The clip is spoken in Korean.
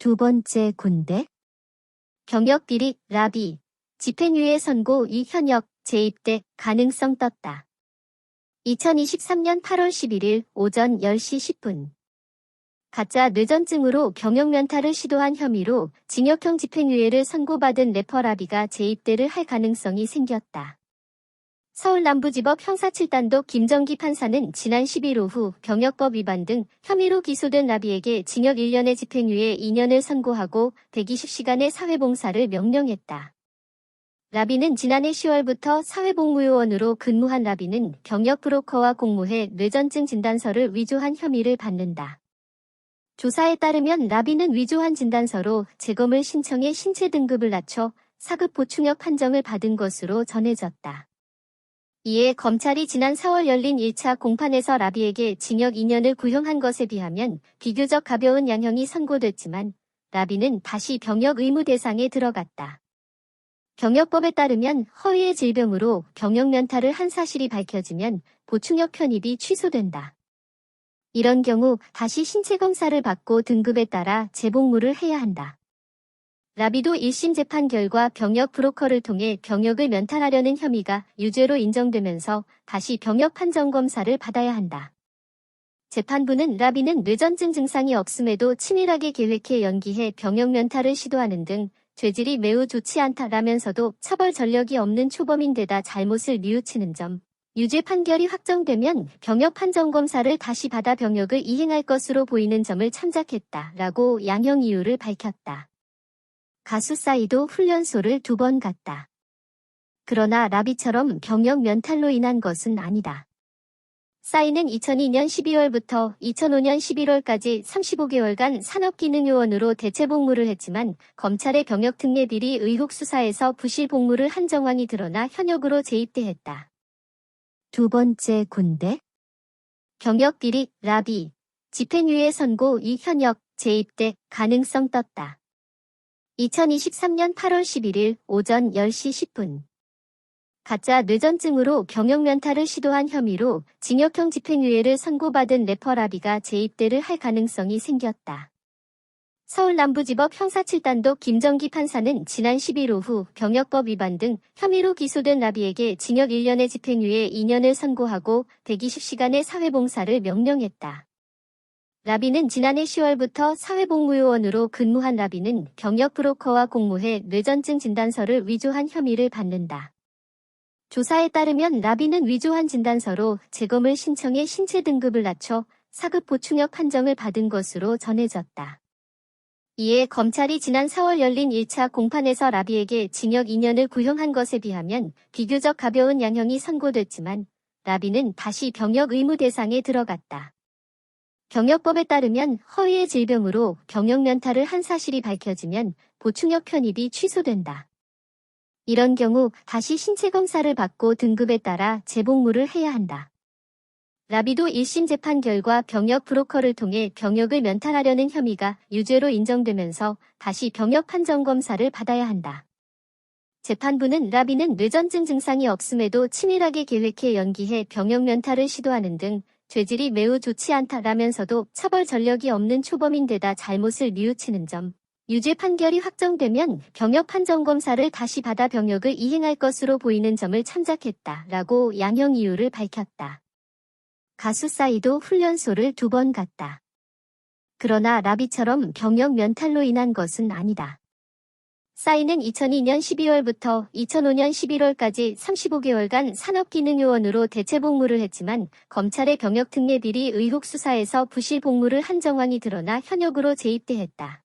두 번째 군대. 경력 비리, 라비. 집행유예 선고 이현역, 재입대 가능성 떴다. 2023년 8월 11일 오전 10시 10분. 가짜 뇌전증으로 경영면탈을 시도한 혐의로 징역형 집행유예를 선고받은 래퍼 라비가 재입대를 할 가능성이 생겼다. 서울남부지법 형사 7단독 김정기 판사는 지난 10일 오후 병역법 위반 등 혐의로 기소된 라비에게 징역 1년의 집행유예 2년을 선고하고 120시간의 사회봉사를 명령했다. 라비는 지난해 10월부터 사회복무요원으로 근무한 라비는 경력 브로커와 공모해 뇌전증 진단서를 위조한 혐의를 받는다. 조사에 따르면 라비는 위조한 진단서로 재검을 신청해 신체 등급을 낮춰 사급 보충역 판정을 받은 것으로 전해졌다. 이에 검찰이 지난 4월 열린 1차 공판에서 라비에게 징역 2년을 구형한 것에 비하면 비교적 가벼운 양형이 선고됐지만 라비는 다시 병역 의무 대상에 들어갔다. 병역법에 따르면 허위의 질병으로 경영면탈을 한 사실이 밝혀지면 보충역 편입이 취소된다. 이런 경우 다시 신체 검사를 받고 등급에 따라 재복무를 해야 한다. 라비도 1심 재판 결과 병역 브로커를 통해 병역을 면탈하려는 혐의가 유죄로 인정되면서 다시 병역 판정 검사를 받아야 한다. 재판부는 라비는 뇌전증 증상이 없음에도 치밀하게 계획해 연기해 병역 면탈을 시도하는 등 죄질이 매우 좋지 않다라면서도 처벌 전력이 없는 초범인데다 잘못을 뉘우치는 점, 유죄 판결이 확정되면 병역 판정 검사를 다시 받아 병역을 이행할 것으로 보이는 점을 참작했다라고 양형 이유를 밝혔다. 가수 싸이도 훈련소를 2번 갔다. 그러나 라비처럼 경력 면탈로 인한 것은 아니다. 싸이는 2002년 12월부터 2005년 11월까지 35개월간 산업기능요원으로 대체복무를 했지만 검찰의 병역특례 비리 의혹 수사에서 부실 복무를 한 정황이 드러나 현역으로 재입대했다. 두 번째 군대. 경력 비리, 라비. 집행유예 선고 이현역, 재입대 가능성 떴다. 2023년 8월 11일 오전 10시 10분. 가짜 뇌전증으로 경영면탈을 시도한 혐의로 징역형 집행유예를 선고받은 래퍼 라비가 재입대를 할 가능성이 생겼다. 서울남부지법 형사 7단독 김정기 판사는 지난 10일 오후 병역법 위반 등 혐의로 기소된 라비에게 징역 1년의 집행유예 2년을 선고하고 120시간의 사회봉사를 명령했다. 라비는 지난해 10월부터 사회복무요원으로 근무한 라비는 경력 브로커와 공모해 뇌전증 진단서를 위조한 혐의를 받는다. 조사에 따르면 라비는 위조한 진단서로 재검을 신청해 신체 등급을 낮춰 사급 보충역 판정을 받은 것으로 전해졌다. 이에 검찰이 지난 4월 열린 1차 공판에서 라비에게 징역 2년을 구형한 것에 비하면 비교적 가벼운 양형이 선고됐지만 라비는 다시 병역 의무 대상에 들어갔다. 병역법에 따르면 허위의 질병으로 경영면탈을 한 사실이 밝혀지면 보충역 편입이 취소된다. 이런 경우 다시 신체 검사를 받고 등급에 따라 재복무를 해야 한다. 라비도 1심 재판 결과 병역 브로커를 통해 병역을 면탈하려는 혐의가 유죄로 인정되면서 다시 병역 판정 검사를 받아야 한다. 재판부는 라비는 뇌전증 증상이 없음에도 치밀하게 계획해 연기해 병역 면탈을 시도하는 등 죄질이 매우 좋지 않다라면서도 처벌 전력이 없는 초범인데다 잘못을 뉘우치는 점, 유죄 판결이 확정되면 병역 판정 검사를 다시 받아 병역을 이행할 것으로 보이는 점을 참작했다라고 양형 이유를 밝혔다. 가수 싸이도 훈련소를 2번 갔다. 그러나 라비처럼 경력 면탈로 인한 것은 아니다. 싸이는 2002년 12월부터 2005년 11월까지 35개월간 산업기능요원으로 대체복무를 했지만 검찰의 병역특례 비리 의혹 수사에서 부실 복무를 한 정황이 드러나 현역으로 재입대했다.